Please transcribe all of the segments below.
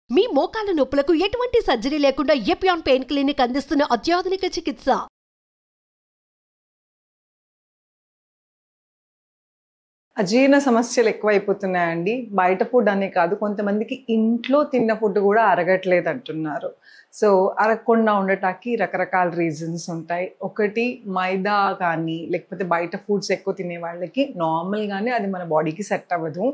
మీ మోకాల నొప్పులకు ఎటువంటి సర్జరీ లేకుండా ఎపియాన్ పెయిన్ క్లినిక్ అందిస్తున్న అత్యాధునిక చికిత్స. అజీర్ణ సమస్యలు ఎక్కువైపోతున్నాయండి. బయట ఫుడ్ అనే కాదు, కొంతమందికి ఇంట్లో తిన్న ఫుడ్ కూడా అరగట్లేదు అంటున్నారు. సో అరగకుండా ఉండటానికి రకరకాల రీజన్స్ ఉంటాయి. ఒకటి మైదా కానీ లేకపోతే బయట ఫుడ్స్ ఎక్కువ తినే వాళ్ళకి నార్మల్గానే అది మన బాడీకి సెట్ అవ్వదు.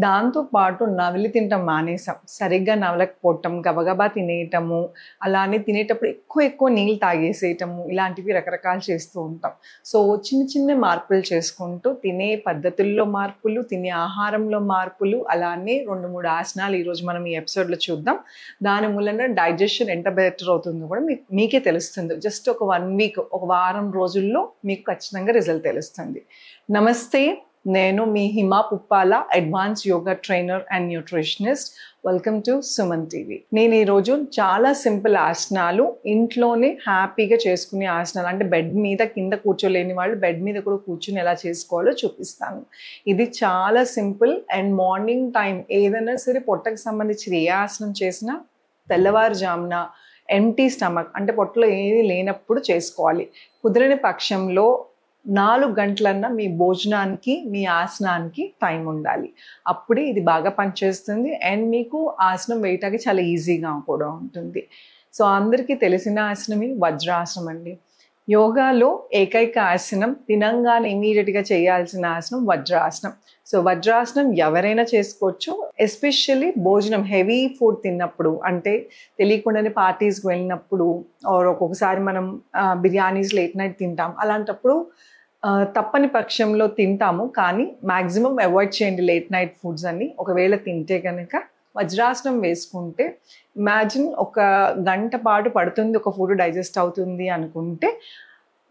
దాంతోపాటు నవిలి తింటాం మానేసాం, సరిగ్గా నవలకపోవటం, గబగబా తినేయటము, అలానే తినేటప్పుడు ఎక్కువ నీళ్ళు తాగేసేయటము, ఇలాంటివి రకరకాలు చేస్తూ ఉంటాం. సో చిన్న చిన్న మార్పులు చేసుకుంటూ తినే పద్ధతుల్లో మార్పులు, తినే ఆహారంలో మార్పులు, అలానే 2-3 ఆసనాలు ఈరోజు మనం ఈ ఎపిసోడ్లో చూద్దాం. దాని మూలంగా డైజెషన్ ఎంత బెటర్ అవుతుందో కూడా మీకే తెలుస్తుంది. జస్ట్ ఒక 1 వీక్, ఒక వారం రోజుల్లో మీకు ఖచ్చితంగా రిజల్ట్ తెలుస్తుంది. నమస్తే, నేను మీ Hima Puppala, advance yoga trainer and nutritionist. Welcome to Suman TV. నేను ఈరోజు చాలా సింపుల్ ఆసనాలు, ఇంట్లోనే హ్యాపీగా చేసుకునే ఆసనాలు, అంటే బెడ్ మీద కింద కూర్చోలేని వాళ్ళు బెడ్ మీద కూడా కూర్చుని ఎలా చేసుకోవాలో చూపిస్తాను. ఇది చాలా సింపుల్ అండ్ మార్నింగ్ టైం ఏదైనా సరే పొట్టకు సంబంధించిన ఏ ఆసనం చేసినా తెల్లవారుజామున ఎంటీ స్టమక్, అంటే పొట్టలో ఏది లేనప్పుడు చేసుకోవాలి. కుదిరని పక్షంలో 4 గంటలన్నా మీ భోజనానికి, మీ ఆసనానికి టైం ఉండాలి. అప్పుడే ఇది బాగా పనిచేస్తుంది అండ్ మీకు ఆసనం వేయటానికి చాలా ఈజీగా కూడా ఉంటుంది. సో అందరికీ తెలిసిన ఆసనమే వజ్రాసనం అండి. యోగాలో ఏకైక ఆసనం, తినంగానే ఇమీడియట్గా చేయాల్సిన ఆసనం వజ్రాసనం. సో వజ్రాసనం ఎవరైనా చేసుకోవచ్చు. ఎస్పెషల్లీ భోజనం హెవీ ఫుడ్ తిన్నప్పుడు, అంటే తెలియకుండానే పార్టీస్కి వెళ్ళినప్పుడు, ఒక్కొక్కసారి మనం బిర్యానీస్ లేట్ నైట్ తింటాం. అలాంటప్పుడు తప్పని పక్షంలో తింటాము, కానీ మ్యాక్సిమం అవాయిడ్ చేయండి లేట్ నైట్ ఫుడ్స్ అన్ని. ఒకవేళ తింటే కనుక వజ్రాసనం వేసుకుంటే, ఇమాజిన్ 1 గంట పాటు పడుతుంది ఒక ఫుడ్ డైజెస్ట్ అవుతుంది అనుకుంటే,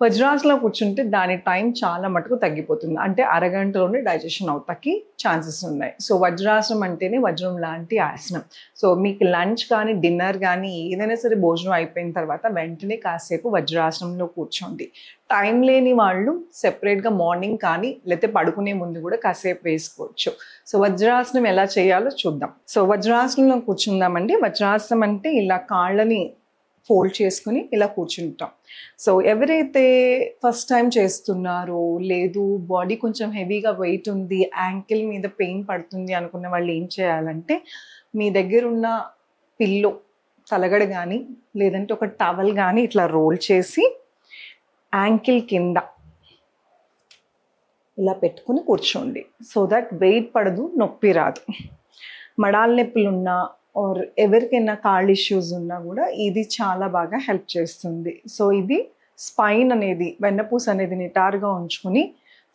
వజ్రాసనంలో కూర్చుంటే దాని టైం చాలా మటుకు తగ్గిపోతుంది. అంటే అరగంటలోనే డైజెషన్ అవుతాకి ఛాన్సెస్ ఉన్నాయి. సో వజ్రాసనం అంటేనే వజ్రం లాంటి ఆసనం. సో మీకు లంచ్ కానీ డిన్నర్ కానీ ఏదైనా సరే భోజనం అయిపోయిన తర్వాత వెంటనే కాసేపు వజ్రాసనంలో కూర్చోండి. టైం లేని వాళ్ళు సెపరేట్గా మార్నింగ్ కానీ లేకపోతే పడుకునే ముందు కూడా కాసేపు వేసుకోవచ్చు. సో వజ్రాసనం ఎలా చేయాలో చూద్దాం. సో వజ్రాసనంలో కూర్చుందామండి. వజ్రాసనం అంటే ఇలా కాళ్ళని ఫోల్డ్ చేసుకుని ఇలా కూర్చుంటాం. సో ఎవరైతే ఫస్ట్ టైం చేస్తున్నారో, లేదు బాడీ కొంచెం హెవీగా వెయిట్ ఉంది, యాంకిల్ మీద పెయిన్ పడుతుంది అనుకున్న వాళ్ళు ఏం చేయాలంటే, మీ దగ్గర ఉన్న పిల్లో, తలగడ కానీ లేదంటే ఒక టవల్ కానీ ఇట్లా రోల్ చేసి యాంకిల్ కింద ఇలా పెట్టుకుని కూర్చోండి. సో దట్ వెయిట్ పడదు, నొప్పి రాదు. మడాల నొప్పులు ఉన్నా ఆర్ ఎవరికైనా కాళ్ళు ఇష్యూస్ ఉన్నా కూడా ఇది చాలా బాగా హెల్ప్ చేస్తుంది. సో ఇది స్పైన్ అనేది, వెన్నపూస అనేది నిటారుగా ఉంచుకుని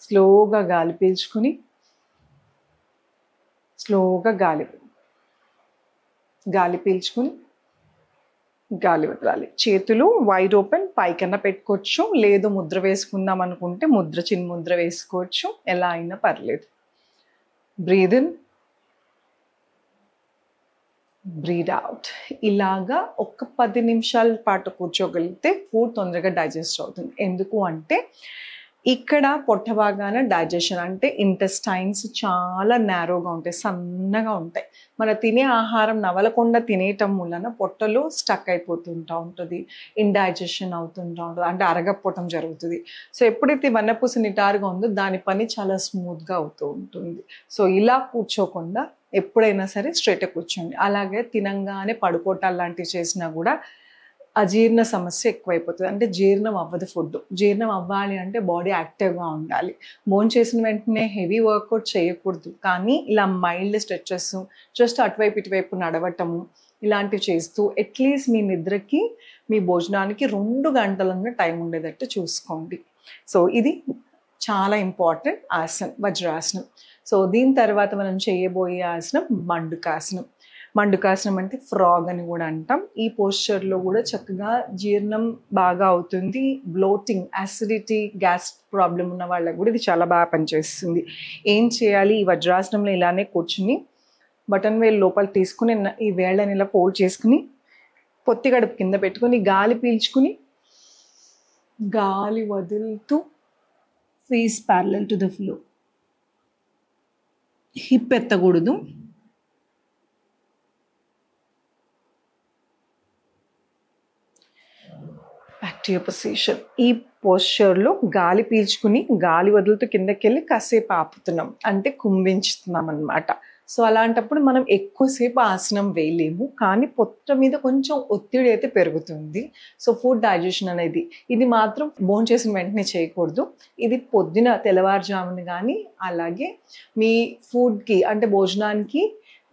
స్లోగా గాలి పీల్చుకుని స్లోగా గాలి పీల్చుకుని గాలి వదలాలి. చేతులు వైడ్ ఓపెన్ పైకన్నా పెట్టుకోవచ్చు, లేదు ముద్ర వేసుకుందాం అనుకుంటే చిన్న ముద్ర వేసుకోవచ్చు, ఎలా అయినా పర్లేదు. Breathe in, breathe out. ఇలాగా ఒక 10 నిమిషాల పాటు కూర్చోగలిగితే ఫుడ్ తొందరగా డైజెస్ట్ అవుతుంది. ఎందుకు అంటే ఇక్కడ పొట్ట భాగాన డైజెషన్, అంటే ఇంటెస్టైన్స్ చాలా నేరోగా ఉంటాయి, సన్నగా ఉంటాయి. మన తినే ఆహారం నవలకుండా తినేయటం వలన పొట్టలో స్టక్ అయిపోతుంటూ ఉంటుంది, ఇండైజెషన్ అవుతుంటూ ఉంటుంది, అంటే అరగపోవటం జరుగుతుంది. సో ఎప్పుడైతే వెన్నపూస నిటారుగా ఉందో దాని పని చాలా స్మూత్గా అవుతూ ఉంటుంది. సో ఇలా కూర్చోకుండా ఎప్పుడైనా సరే స్ట్రైట్గా కూర్చోండి. అలాగే తినంగానే పడుకోవటాలు లాంటివి చేసినా కూడా అజీర్ణ సమస్య ఎక్కువైపోతుంది. అంటే జీర్ణం అవ్వదు ఫుడ్. జీర్ణం అవ్వాలి అంటే బాడీ యాక్టివ్గా ఉండాలి. చేసిన వెంటనే హెవీ వర్కౌట్ చేయకూడదు, కానీ ఇలా మైల్డ్ స్ట్రెచెస్, జస్ట్ అటువైపు ఇటువైపు నడవటము, ఇలాంటివి చేస్తూ అట్లీస్ట్ మీ నిద్రకి, మీ భోజనానికి 2 గంటలన్న టైం ఉండేటట్టు చూసుకోండి. సో ఇది చాలా ఇంపార్టెంట్ ఆసనం, వజ్రాసనం. సో దీని తర్వాత మనం చేయబోయే ఆసనం మండుకాసనం. మండుకాసనం అంటే ఫ్రాగ్ అని కూడా అంటాం. ఈ పోస్చర్లో కూడా చక్కగా జీర్ణం బాగా అవుతుంది. బ్లోటింగ్, యాసిడిటీ, గ్యాస్ ప్రాబ్లం ఉన్న వాళ్ళకి కూడా ఇది చాలా బాగా పనిచేస్తుంది. ఏం చేయాలి? ఈ వజ్రాసనంలో ఇలానే కూర్చుని బటన్ వేలు లోపల తీసుకుని ఈ వేళ్ళని ఇలా ఫోల్డ్ చేసుకుని పొత్తి గడుపు కింద పెట్టుకుని గాలి పీల్చుకుని గాలి వదులుతూ face parallel to the floor. Hip ఎత్తకూడదు, బ్యాక్ టు యువర్ పొజిషన్. ఈ పోస్చర్లో గాలి పీల్చుకుని గాలి వదులుతూ కిందకి వెళ్ళి కాసేపు ఆపుతున్నాం, అంటే కుంభించుతున్నాం అన్నమాట. సో అలాంటప్పుడు మనం ఎక్కువసేపు ఆసనం వేయలేము, కానీ పొట్ట మీద కొంచెం ఒత్తిడి అయితే పెరుగుతుంది. సో ఫుడ్ డైజెషన్ అనేది ఇది మాత్రం భోంచేసిన వెంటనే చేయకూడదు. ఇది పొద్దున తెల్లవారుజామున కానీ అలాగే మీ ఫుడ్కి అంటే భోజనానికి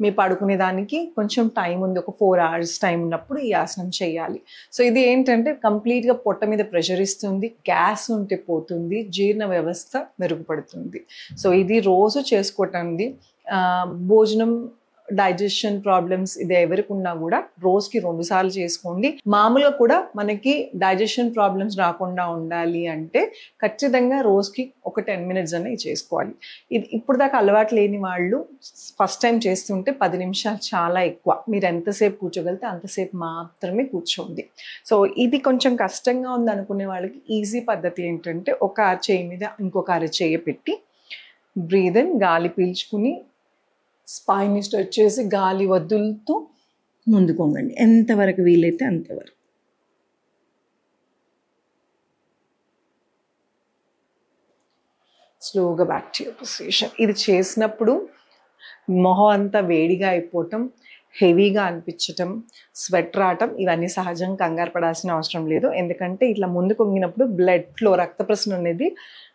మీ పడుకునే దానికి కొంచెం టైం ఉంది, ఒక 4 hours టైం ఉన్నప్పుడు ఈ ఆసనం చేయాలి. సో ఇది ఏంటంటే కంప్లీట్గా పొట్ట మీద ప్రెషర్ ఇస్తుంది, గ్యాస్ ఉంటే పోతుంది, జీర్ణ వ్యవస్థ మెరుగుపడుతుంది. సో ఇది రోజు చేసుకోవటండి. భోజనం డైజెషన్ ప్రాబ్లమ్స్ ఇది ఎవరికి ఉన్నా కూడా రోజుకి 2 సార్లు చేసుకోండి. మామూలుగా కూడా మనకి డైజెషన్ ప్రాబ్లమ్స్ రాకుండా ఉండాలి అంటే ఖచ్చితంగా రోజుకి ఒక 10 minutes అనేది చేసుకోవాలి. ఇది ఇప్పుడు దాకా అలవాటు లేని వాళ్ళు ఫస్ట్ టైం చేస్తుంటే 10 నిమిషాలు చాలా ఎక్కువ. మీరు ఎంతసేపు కూర్చోగలిగితే అంతసేపు మాత్రమే కూర్చోండి. సో ఇది కొంచెం కష్టంగా ఉంది అనుకునే వాళ్ళకి ఈజీ పద్ధతి ఏంటంటే ఒక అరచేయి మీద ఇంకొక అరచేయి పెట్టి బ్రీద్ ఇన్, గాలి పీల్చుకుని స్పైన్ని స్ట్రెచ్ చేసి గాలి వదులుతూ ముందుకు వంగండి, ఎంతవరకు వీలైతే అంతవరకు. స్లోగా బ్యాక్ టు యువర్ పొజిషన్. ఇది చేసినప్పుడు మొహం అంతా వేడిగా అయిపోవటం, హెవీగా అనిపించటం, స్వెట్ రావటం ఇవన్నీ సహజంగా, కంగారు పడాల్సిన అవసరం లేదు. ఎందుకంటే ఇట్లా ముందుకు వంగినప్పుడు బ్లడ్ ఫ్లో, రక్త ప్రసరణ అనేది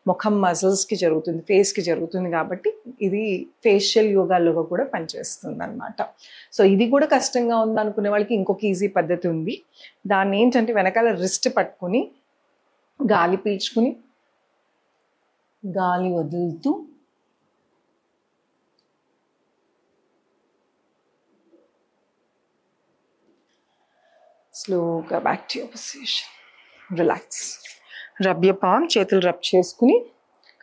ముఖం మజిల్స్కి జరుగుతుంది, ఫేస్కి జరుగుతుంది. కాబట్టి ఇది ఫేషియల్ యోగాల్లో కూడా పనిచేస్తుంది అన్నమాట. సో ఇది కూడా కష్టంగా ఉంది అనుకునే వాళ్ళకి ఇంకొక ఈజీ పద్ధతి ఉంది. దాన్ని ఏంటంటే వెనకాల రిస్ట్ పట్టుకుని గాలి పీల్చుకుని గాలి వదులుతూ స్లోగా back to your position. Relax. Rub your palm, చేతులు రబ్ చేసుకుని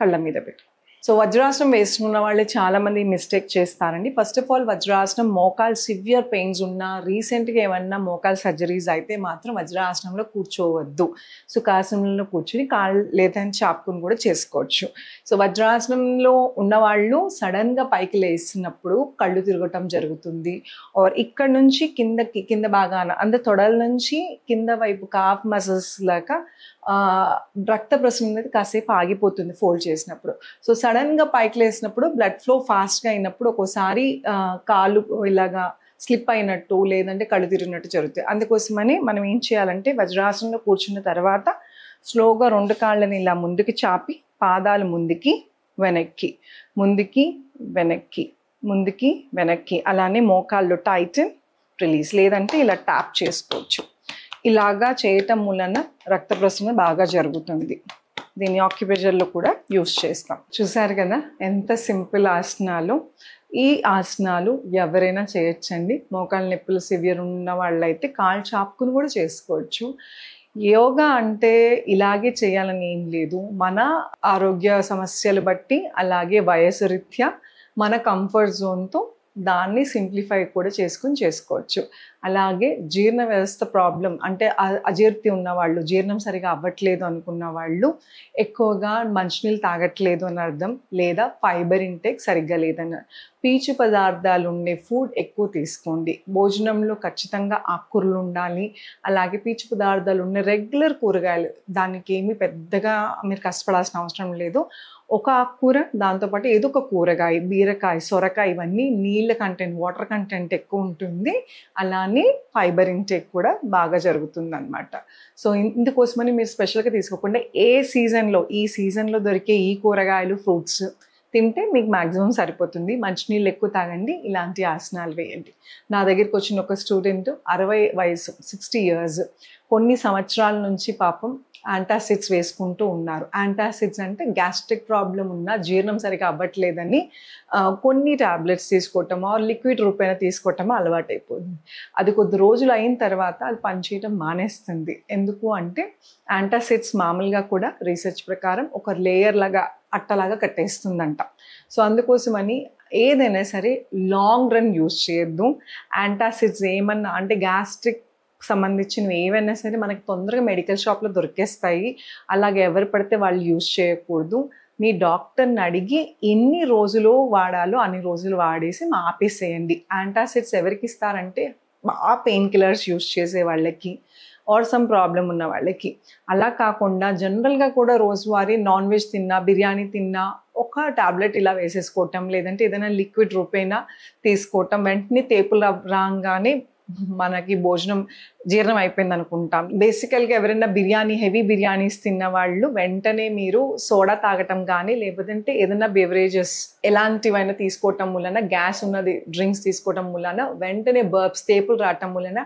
కళ్ళ మీద పెట్టు. సో వజ్రాసనం వేసుకున్న వాళ్ళు చాలామంది మిస్టేక్ చేస్తారండి. ఫస్ట్ ఆఫ్ ఆల్ వజ్రాసనం మోకాలు సివియర్ పెయిన్స్ ఉన్నా, రీసెంట్గా ఏమన్నా మోకాలు సర్జరీస్ అయితే మాత్రం వజ్రాసనంలో కూర్చోవద్దు. సుఖాసనంలో కూర్చుని కాళ్ళు లేదని చాపుకుని కూడా చేసుకోవచ్చు. సో వజ్రాసనంలో ఉన్నవాళ్ళు సడన్గా పైకి లేస్తున్నప్పుడు కళ్ళు తిరగటం జరుగుతుంది. ఆర్ ఇక్కడ నుంచి కింద భాగాన అంటే తొడల నుంచి కింద వైపు కాఫ్ మసిల్స్ లాగా రక్త ప్రసరణ అనేది కాసేపు ఆగిపోతుంది ఫోల్డ్ చేసినప్పుడు. సో సడన్గా పైకి లేసినప్పుడు బ్లడ్ ఫ్లో ఫాస్ట్గా అయినప్పుడు ఒక్కోసారి కాళ్ళు ఇలాగా స్లిప్ అయినట్టు లేదంటే కళ్ళు తిరిగినట్టు జరుగుతాయి. అందుకోసమని మనం ఏం చేయాలంటే వజ్రాసనంలో కూర్చున్న తర్వాత స్లోగా 2 కాళ్ళని ఇలా ముందుకి చాపి పాదాలు ముందుకి వెనక్కి, ముందుకి వెనక్కి, ముందుకి వెనక్కి, అలానే మోకాళ్ళు టైటన్ రిలీజ్, లేదంటే ఇలా ట్యాప్ చేసుకోవచ్చు. ఇలాగా చేయటం మూలన రక్త ప్రసరణ బాగా జరుగుతుంది. దీన్ని ఆక్యుప్రెషర్లో కూడా యూస్ చేస్తాం. చూసారు కదా ఎంత సింపుల్ ఆసనాలు. ఈ ఆసనాలు ఎవరైనా చేయొచ్చండి. మోకాళ్ళ నొప్పులు సివియర్ ఉన్న వాళ్ళైతే కాళ్ళు చాపుకుని కూడా చేసుకోవచ్చు. యోగా అంటే ఇలాగే చేయాలని ఏం లేదు. మన ఆరోగ్య సమస్యలు బట్టి అలాగే వయసు రీత్యా మన కంఫర్ట్ జోన్తో దాన్ని సింప్లిఫై కూడా చేసుకోవచ్చు. అలాగే జీర్ణ వ్యవస్థ ప్రాబ్లం అంటే అజీర్తి ఉన్నవాళ్ళు, జీర్ణం సరిగా అవ్వట్లేదు అనుకున్న వాళ్ళు ఎక్కువగా మంచినీళ్ళు తాగట్లేదు అని అర్థం, లేదా ఫైబర్ ఇంటేక్ సరిగ్గా లేదని. పీచు పదార్థాలు ఉండే ఫుడ్ ఎక్కువ తీసుకోండి. భోజనంలో ఖచ్చితంగా ఆకుకూరలు ఉండాలి. అలాగే పీచు పదార్థాలు ఉన్న రెగ్యులర్ కూరగాయలు, దానికి ఏమీ పెద్దగా మీరు కష్టపడాల్సిన అవసరం లేదు. ఒక ఆకుకూర, దాంతోపాటు ఏదో ఒక కూరగాయ, బీరకాయ, సొరకాయ, ఇవన్నీ నీళ్ళ కంటెంట్, వాటర్ కంటెంట్ ఎక్కువ ఉంటుంది. అలానే ఫైబర్ ఇంటేక్ కూడా బాగా జరుగుతుంది అన్నమాట. సో ఇందుకోసమని మీరు స్పెషల్గా తీసుకోకుండా ఈ సీజన్లో దొరికే ఈ కూరగాయలు, ఫ్రూట్స్ తింటే మీకు మ్యాక్సిమం సరిపోతుంది. మంచినీళ్ళు ఎక్కువ తాగండి, ఇలాంటి ఆసనాలు వేయండి. నా దగ్గరికి వచ్చిన ఒక స్టూడెంట్ 60 వయసు, 60 years, కొన్ని సంవత్సరాల నుంచి పాపం యాంటాసిడ్స్ వేసుకుంటూ ఉన్నారు. యాంటాసిడ్స్ అంటే గ్యాస్ట్రిక్ ప్రాబ్లం ఉన్న, జీర్ణం సరిగా అవ్వట్లేదని కొన్ని ట్యాబ్లెట్స్ తీసుకోవటమో లిక్విడ్ రూపేణ తీసుకోవటమో అలవాటు అయిపోయింది. అది కొద్ది రోజులు అయిన తర్వాత అది పనిచేయడం మానేస్తుంది. ఎందుకు అంటే యాంటాసిడ్స్ మామూలుగా కూడా రీసెర్చ్ ప్రకారం ఒక లేయర్ లాగా, అట్టలాగా కట్టేస్తుందంట. సో అందుకోసమని ఏదైనా సరే లాంగ్ రన్ యూజ్ చేయొద్దు. యాంటాసిడ్స్ ఏమన్నా అంటే గ్యాస్ట్రిక్ సంబంధించినవి ఏవైనా సరే మనకి తొందరగా మెడికల్ షాప్లో దొరికేస్తాయి. అలాగే ఎవరు పడితే వాళ్ళు యూజ్ చేయకూడదు. మీ డాక్టర్ని అడిగి ఎన్ని రోజులు వాడాలో అన్ని రోజులు వాడేసి ఆపేసేయండి. యాంటాసిడ్స్ ఎవరికి ఇస్తారంటే బాగా పెయిన్ కిల్లర్స్ యూజ్ చేసే వాళ్ళకి, ఆర్ సమ్ ప్రాబ్లం ఉన్న వాళ్ళకి. అలా కాకుండా జనరల్గా కూడా రోజువారీ నాన్ వెజ్ తిన్నా, బిర్యానీ తిన్నా ఒక టాబ్లెట్ ఇలా వేసేసుకోవటం, లేదంటే ఏదైనా లిక్విడ్ రూపేనా తీసుకోవటం, వెంటనే తేపులు రాగానే మనకి భోజనం జీర్ణం అయిపోయింది అనుకుంటాం. బేసికల్గా ఎవరైనా హెవీ బిర్యానీస్ తిన్న వాళ్ళు వెంటనే మీరు సోడా తాగటం కానీ, లేకపోతే ఏదైనా బెవరేజెస్ ఎలాంటివైనా తీసుకోవటం వలన, గ్యాస్ ఉన్నది డ్రింక్స్ తీసుకోవటం వలన వెంటనే బర్బ్స్ తేపులు రావటం వలన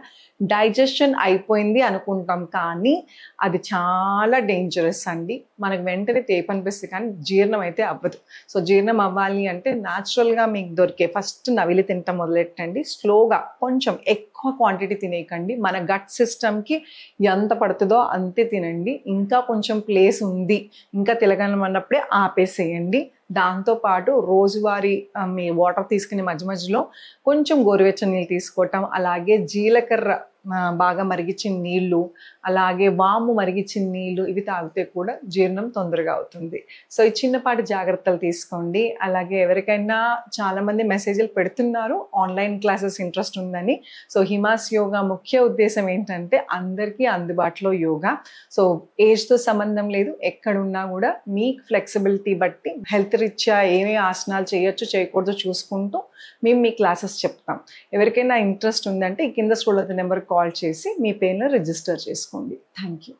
డైజెషన్ అయిపోయింది అనుకుంటాం, కానీ అది చాలా డేంజరస్ అండి. మనకు వెంటనే తేపు అనిపిస్తుంది కానీ జీర్ణం అయితే అవ్వదు. సో జీర్ణం అవ్వాలి అంటే న్యాచురల్గా మీకు దొరికే ఫస్ట్ నవిలి తినటం మొదలెట్టండి. స్లోగా కొంచెం ఎక్కువ క్వాంటిటీ తినేయకండి. మన గట్ సిస్టమ్కి ఎంత పడుతుందో అంతే తినండి. ఇంకా కొంచెం ప్లేస్ ఉంది, ఇంకా తినగలమన్నప్పుడే ఆపేసేయండి. దాంతోపాటు రోజువారీ మీ వాటర్ తీసుకుని మధ్య మధ్యలో కొంచెం గోరువెచ్చని నీళ్ళు తీసుకోవటం, అలాగే జీలకర్ర బాగా మరిగించిన నీళ్ళు, అలాగే వాము మరిగించిన నీళ్ళు, ఇవి తాగితే కూడా జీర్ణం తొందరగా అవుతుంది. సో ఈ చిన్నపాటి జాగ్రత్తలు తీసుకోండి. అలాగే ఎవరికైనా చాలామంది మెసేజ్లు పెడుతున్నారు ఆన్లైన్ క్లాసెస్ ఇంట్రెస్ట్ ఉందని. సో హిమాస్ యోగా ముఖ్య ఉద్దేశం ఏంటంటే అందరికీ అందుబాటులో యోగా. సో ఏజ్తో సంబంధం లేదు, ఎక్కడున్నా కూడా మీకు ఫ్లెక్సిబిలిటీ బట్టి హెల్త్ రీత్యా ఏమేమి ఆసనాలు చేయొచ్చు చేయకూడదు చూసుకుంటూ మేము మీ క్లాసెస్ చెప్తాం. ఎవరికైనా ఇంట్రెస్ట్ ఉందంటే ఈ కింద స్క్రోల్ అవుతున్న నెంబర్కి కాల్ చేసి మీ పేరును రిజిస్టర్ చేసుకోండి. Thank you.